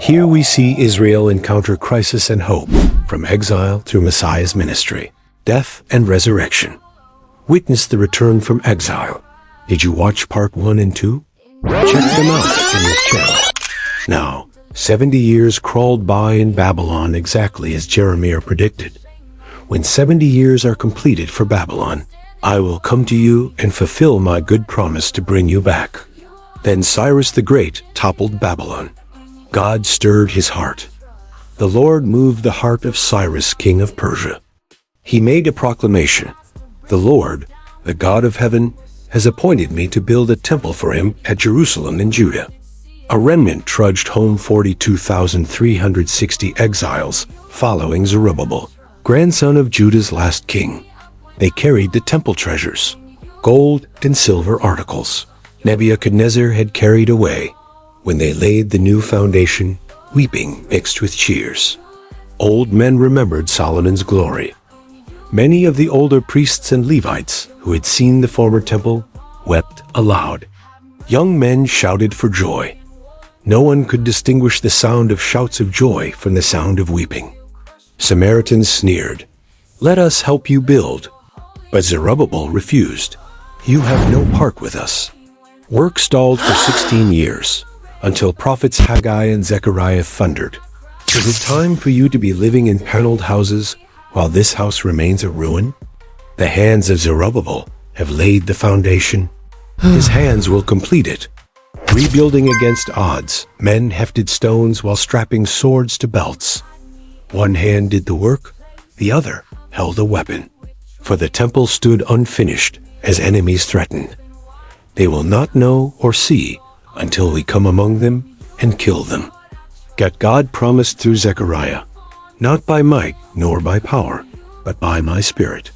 Here we see Israel encounter crisis and hope, from exile through Messiah's ministry, death and resurrection. Witness the return from exile. Did you watch part 1 and 2? Check them out in this channel. Now, 70 years crawled by in Babylon exactly as Jeremiah predicted. When 70 years are completed for Babylon, I will come to you and fulfill my good promise to bring you back. Then Cyrus the Great toppled Babylon. God stirred his heart. The Lord moved the heart of Cyrus, king of Persia. He made a proclamation. The Lord, the God of heaven, has appointed me to build a temple for him at Jerusalem in Judah. A remnant trudged home 42,360 exiles, following Zerubbabel, grandson of Judah's last king. They carried the temple treasures, gold and silver articles Nebuchadnezzar had carried away. When they laid the new foundation, weeping mixed with cheers. Old men remembered Solomon's glory. Many of the older priests and Levites who had seen the former temple wept aloud. Young men shouted for joy. No one could distinguish the sound of shouts of joy from the sound of weeping. Samaritans sneered, "Let us help you build." But Zerubbabel refused. "You have no part with us." Work stalled for 16 years, until prophets Haggai and Zechariah thundered, "Is it time for you to be living in paneled houses while this house remains a ruin?" The hands of Zerubbabel have laid the foundation. His hands will complete it. Rebuilding against odds, men hefted stones while strapping swords to belts. One hand did the work, the other held a weapon. For the temple stood unfinished as enemies threatened. They will not know or see until we come among them and kill them. Yet God promised through Zechariah, "Not by might nor by power, but by my Spirit."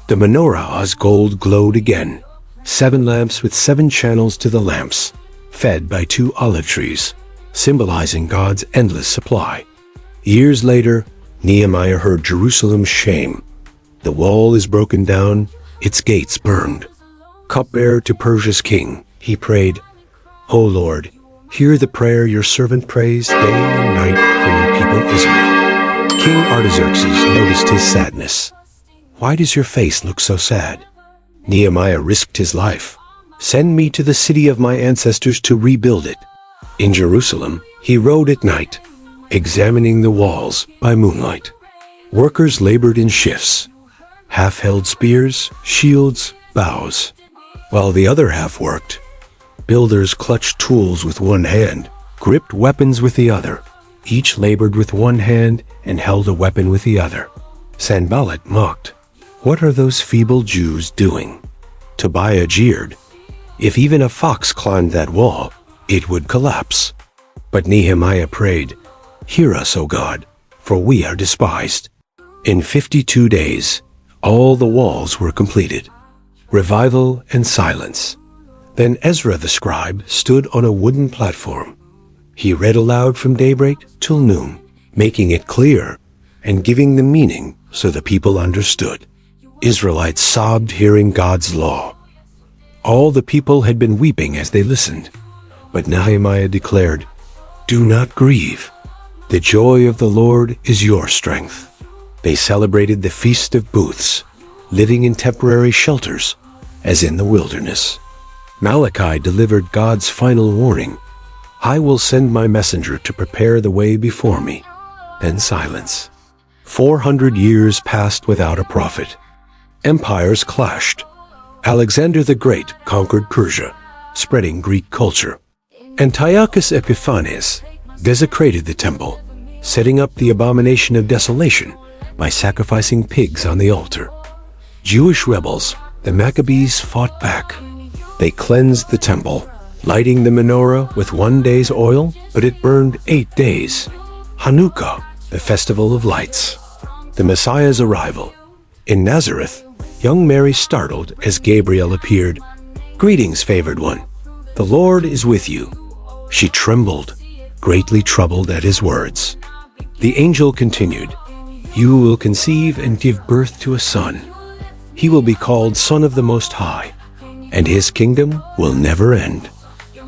The menorah's gold glowed again, 7 lamps with 7 channels to the lamps, fed by 2 olive trees, symbolizing God's endless supply. Years later, Nehemiah heard Jerusalem's shame. The wall is broken down, its gates burned. Cupbearer to Persia's king, he prayed, "O Lord, hear the prayer your servant prays day and night for your people Israel." King Artaxerxes noticed his sadness. "Why does your face look so sad?" Nehemiah risked his life. "Send me to the city of my ancestors to rebuild it." In Jerusalem, he rode at night, examining the walls by moonlight. Workers labored in shifts. Half held spears, shields, bows, while the other half worked. Builders clutched tools with one hand, gripped weapons with the other. Each labored with one hand and held a weapon with the other. Sanballat mocked, "What are those feeble Jews doing?" Tobiah jeered, "If even a fox climbed that wall, it would collapse." But Nehemiah prayed, "Hear us, O God, for we are despised." In 52 days, all the walls were completed. Revival and silence. Then Ezra the scribe stood on a wooden platform. He read aloud from daybreak till noon, making it clear and giving the meaning so the people understood. Israelites sobbed hearing God's law. All the people had been weeping as they listened, but Nehemiah declared, "Do not grieve. The joy of the Lord is your strength." They celebrated the Feast of Booths, living in temporary shelters, as in the wilderness. Malachi delivered God's final warning, "I will send my messenger to prepare the way before me." Then silence. 400 years passed without a prophet. Empires clashed. Alexander the Great conquered Persia, spreading Greek culture. Antiochus Epiphanes desecrated the temple, setting up the abomination of desolation by sacrificing pigs on the altar. Jewish rebels, the Maccabees, fought back. They cleansed the temple, lighting the menorah with 1 day's oil, but it burned 8 days. Hanukkah, the festival of lights. The Messiah's arrival. In Nazareth, young Mary startled as Gabriel appeared. "Greetings, favored one. The Lord is with you." She trembled, greatly troubled at his words. The angel continued, "You will conceive and give birth to a son. He will be called Son of the Most High, and his kingdom will never end."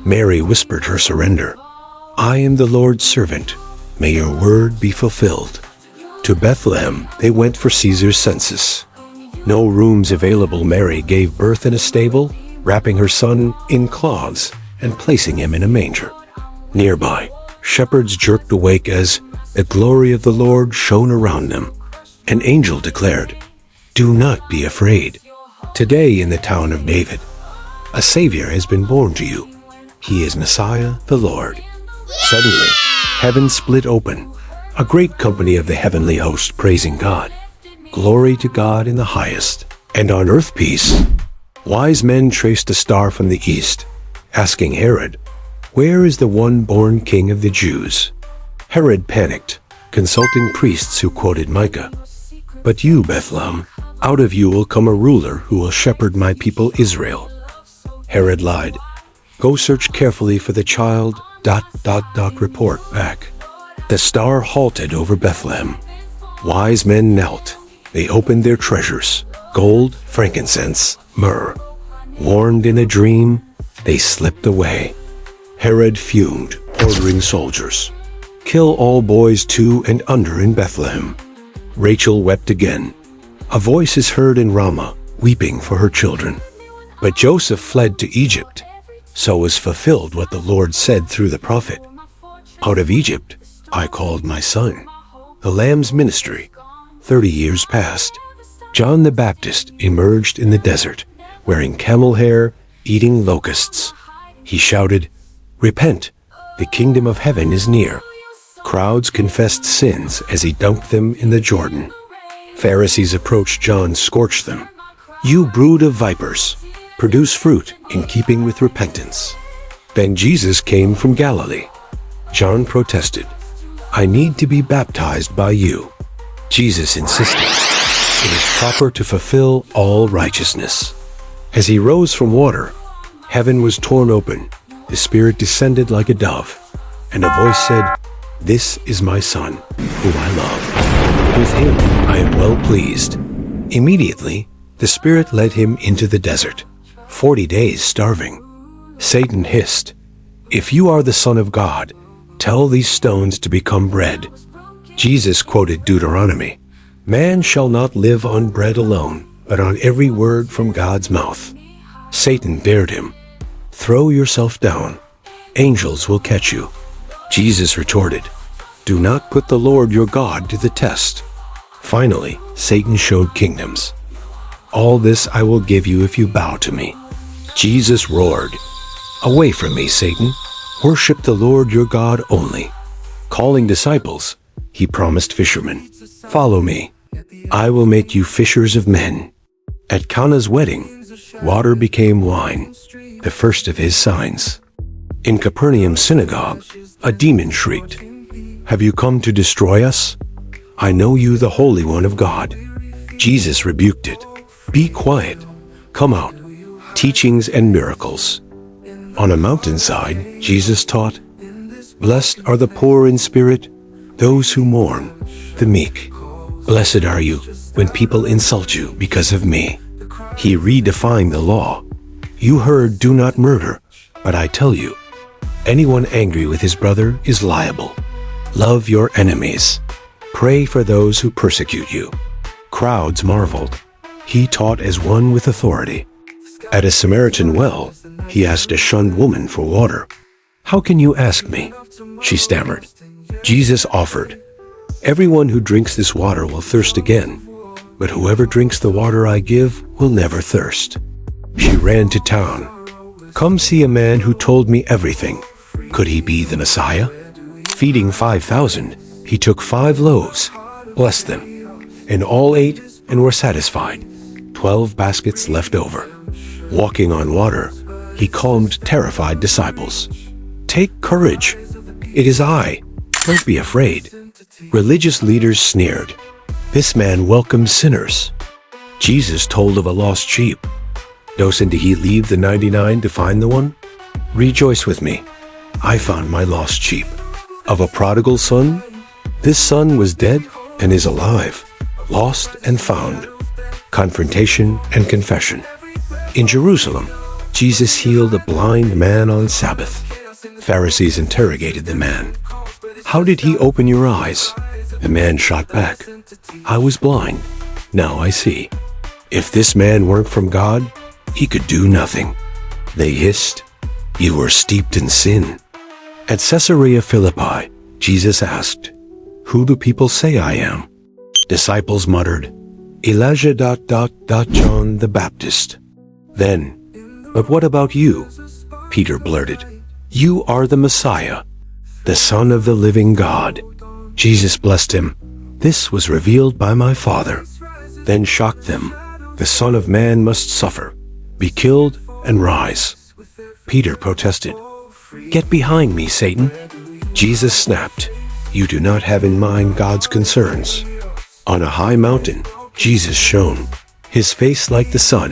Mary whispered her surrender. I am the Lord's servant. May your word be fulfilled. To Bethlehem they went for Caesar's census. No rooms available, Mary gave birth in a stable, wrapping her son in cloths and placing him in a manger. Nearby, shepherds jerked awake as the glory of the Lord shone around them. An angel declared, "Do not be afraid. Today in the town of David, a Savior has been born to you. He is Messiah, the Lord." Suddenly, heaven split open, a great company of the heavenly host praising God. Glory to God in the highest, and on earth peace. Wise men traced a star from the east, asking Herod, "Where is the one born king of the Jews?" Herod panicked, consulting priests who quoted Micah. "But you, Bethlehem, out of you will come a ruler who will shepherd my people Israel." Herod lied. "Go search carefully for the child, ... report back." The star halted over Bethlehem. Wise men knelt. They opened their treasures, gold, frankincense, myrrh. Warned in a dream, they slipped away. Herod fumed, ordering soldiers, "Kill all boys 2 and under in Bethlehem." Rachel wept again. A voice is heard in Ramah, weeping for her children. But Joseph fled to Egypt. So was fulfilled what the Lord said through the prophet. "Out of Egypt I called my son." The Lamb's ministry. 30 years passed. John the Baptist emerged in the desert, wearing camel hair, eating locusts. He shouted, "Repent, the kingdom of heaven is near." Crowds confessed sins as he dunked them in the Jordan. Pharisees approached John, scorched them. "You brood of vipers, produce fruit in keeping with repentance." Then Jesus came from Galilee. John protested, "I need to be baptized by you." Jesus insisted, "It is proper to fulfill all righteousness." As he rose from water, heaven was torn open, the Spirit descended like a dove, and a voice said, "This is my Son, whom I love. With him I am well pleased." Immediately, the Spirit led him into the desert, 40 days starving. Satan hissed, "If you are the Son of God, tell these stones to become bread." Jesus quoted Deuteronomy, "Man shall not live on bread alone, but on every word from God's mouth." Satan dared him, "Throw yourself down. Angels will catch you." Jesus retorted, "Do not put the Lord your God to the test." Finally, Satan showed kingdoms. "All this I will give you if you bow to me." Jesus roared, "Away from me, Satan. Worship the Lord your God only." Calling disciples, he promised fishermen, "Follow me. I will make you fishers of men." At Cana's wedding, water became wine, the first of his signs. In Capernaum's synagogue, a demon shrieked, "Have you come to destroy us? I know you, the Holy One of God." Jesus rebuked it. "Be quiet. Come out." Teachings and miracles. On a mountainside, Jesus taught, "Blessed are the poor in spirit, those who mourn, the meek. Blessed are you when people insult you because of me." He redefined the law. "You heard, 'Do not murder,' but I tell you, anyone angry with his brother is liable. Love your enemies. Pray for those who persecute you." Crowds marveled. He taught as one with authority. At a Samaritan well, he asked a shunned woman for water. "How can you ask me?" she stammered. Jesus offered, "Everyone who drinks this water will thirst again, but whoever drinks the water I give will never thirst." She ran to town. "Come see a man who told me everything. Could he be the Messiah?" Feeding 5,000, he took 5 loaves, blessed them, and all ate and were satisfied. 12 baskets left over. Walking on water, he calmed terrified disciples. "Take courage. It is I. Don't be afraid." Religious leaders sneered. "This man welcomes sinners." Jesus told of a lost sheep. "Doesn't he leave the 99 to find the one? Rejoice with me. I found my lost sheep." Of a prodigal son, this son was dead and is alive, lost and found. Confrontation and confession. In Jerusalem, Jesus healed a blind man on Sabbath. Pharisees interrogated the man. "How did he open your eyes?" The man shot back. "I was blind. Now I see. If this man weren't from God, he could do nothing." They hissed, "You were steeped in sin." At Caesarea Philippi, Jesus asked, "Who do people say I am?" Disciples muttered, "Elijah... John the Baptist." Then, "But what about you?" Peter blurted, "You are the Messiah, the Son of the living God." Jesus blessed him. "This was revealed by my Father." Then shocked them. "The Son of Man must suffer, be killed, and rise." Peter protested, "Get behind me, Satan." Jesus snapped, "You do not have in mind God's concerns." On a high mountain, Jesus shone, his face like the sun,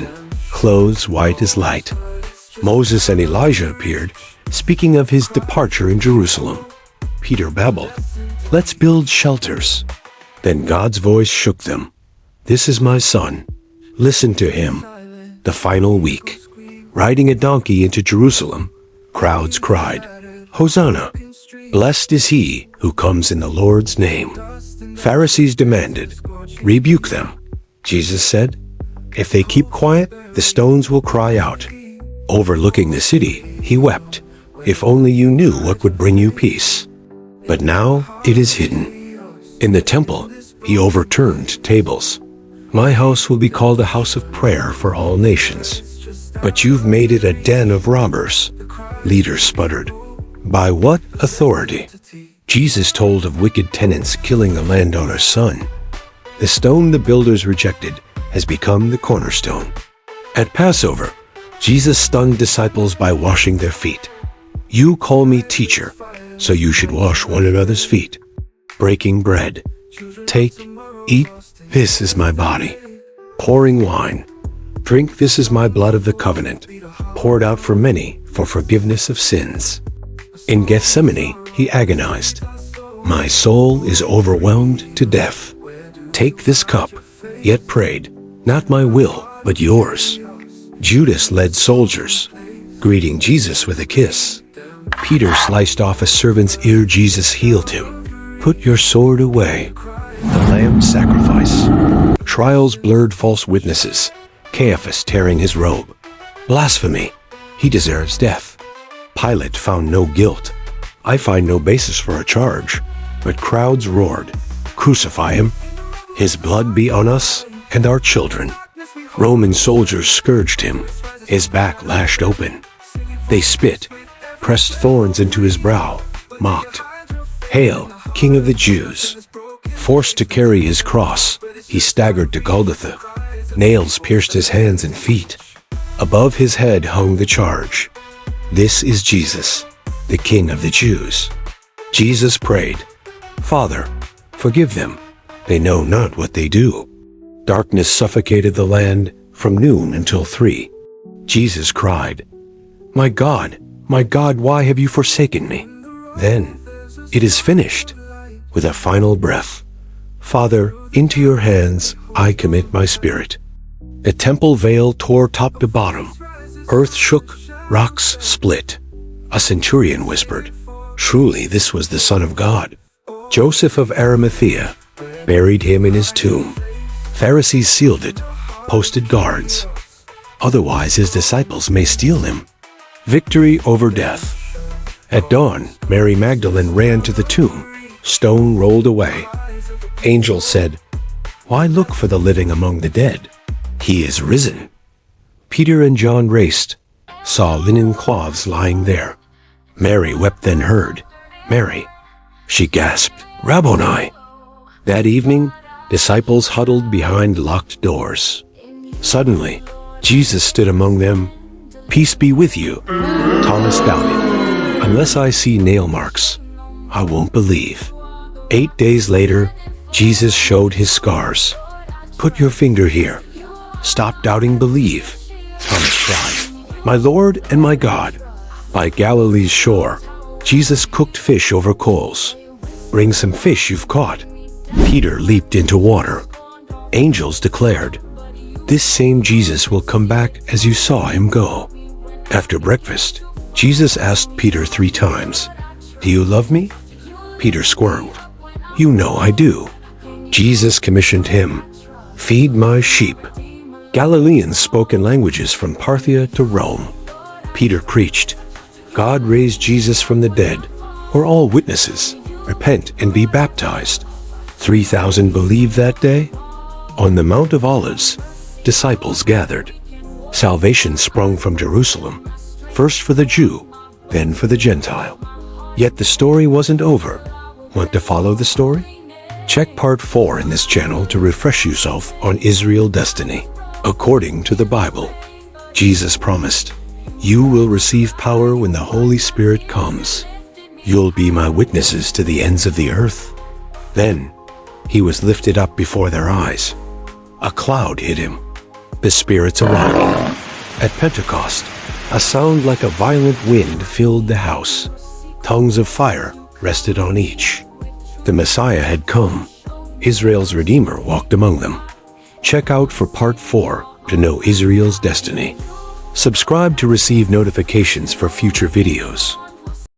clothes white as light. Moses and Elijah appeared, speaking of his departure in Jerusalem. Peter babbled, "Let's build shelters." Then God's voice shook them. "This is my son. Listen to him." The final week, riding a donkey into Jerusalem, crowds cried, "Hosanna! Blessed is he who comes in the Lord's name." Pharisees demanded, "Rebuke them." Jesus said, "If they keep quiet, the stones will cry out." Overlooking the city, he wept, "If only you knew what would bring you peace. But now it is hidden." In the temple, he overturned tables. "My house will be called a house of prayer for all nations. But you've made it a den of robbers." Leaders sputtered, "By what authority?" Jesus told of wicked tenants killing the landowner's son. The stone the builders rejected has become the cornerstone. At Passover, Jesus stunned disciples by washing their feet. "You call me teacher, so you should wash one another's feet." Breaking bread. "Take, eat, this is my body." Pouring wine. "Drink, this is my blood of the covenant, poured out for many for forgiveness of sins." In Gethsemane, he agonized, "My soul is overwhelmed to death. Take this cup," yet prayed, "Not my will, but yours." Judas led soldiers, greeting Jesus with a kiss. Peter sliced off a servant's ear. Jesus healed him. "Put your sword away." The lamb sacrifice. Trials blurred false witnesses. Caiaphas tearing his robe. Blasphemy. He deserves death. Pilate found no guilt. "I find no basis for a charge." But crowds roared, "Crucify him. His blood be on us and our children." Roman soldiers scourged him, his back lashed open. They spit, pressed thorns into his brow, mocked, "Hail, King of the Jews!" Forced to carry his cross, he staggered to Golgotha. Nails pierced his hands and feet. Above his head hung the charge, "This is Jesus, the King of the Jews." Jesus prayed, "Father, forgive them. They know not what they do." Darkness suffocated the land from noon until 3. Jesus cried, my God, why have you forsaken me?" Then, "It is finished." With a final breath, "Father, into your hands I commit my spirit." A temple veil tore top to bottom. Earth shook, rocks split. A centurion whispered, "Truly this was the Son of God." Joseph of Arimathea buried him in his tomb. Pharisees sealed it, posted guards. Otherwise his disciples may steal him. Victory over death. At dawn, Mary Magdalene ran to the tomb. Stone rolled away. Angels said, "Why look for the living among the dead? He is risen." Peter and John raced, saw linen cloths lying there. Mary wept, then heard, "Mary." She gasped, "Rabboni." That evening, disciples huddled behind locked doors. Suddenly, Jesus stood among them. "Peace be with you." Thomas doubted. "Unless I see nail marks, I won't believe." 8 days later, Jesus showed his scars. "Put your finger here. Stop doubting, believe." Thomas cried, "My Lord and my God." By Galilee's shore, Jesus cooked fish over coals. "Bring some fish you've caught." Peter leaped into water. Angels declared, "This same Jesus will come back as you saw him go." After breakfast, Jesus asked Peter 3 times, "Do you love me?" Peter squirmed. "You know I do." Jesus commissioned him, "Feed my sheep." Galileans spoke in languages from Parthia to Rome. Peter preached, "God raised Jesus from the dead. We're all witnesses. Repent and be baptized." 3,000 believed that day. On the Mount of Olives, disciples gathered. Salvation sprung from Jerusalem, first for the Jew, then for the Gentile. Yet the story wasn't over. Want to follow the story? Check part 4 in this channel to refresh yourself on Israel's destiny. According to the Bible, Jesus promised, "You will receive power when the Holy Spirit comes. You'll be my witnesses to the ends of the earth." Then, he was lifted up before their eyes. A cloud hid him. The spirits arrived. At Pentecost, a sound like a violent wind filled the house. Tongues of fire rested on each. The Messiah had come. Israel's Redeemer walked among them. Check out for part 4 to know Israel's destiny. Subscribe to receive notifications for future videos.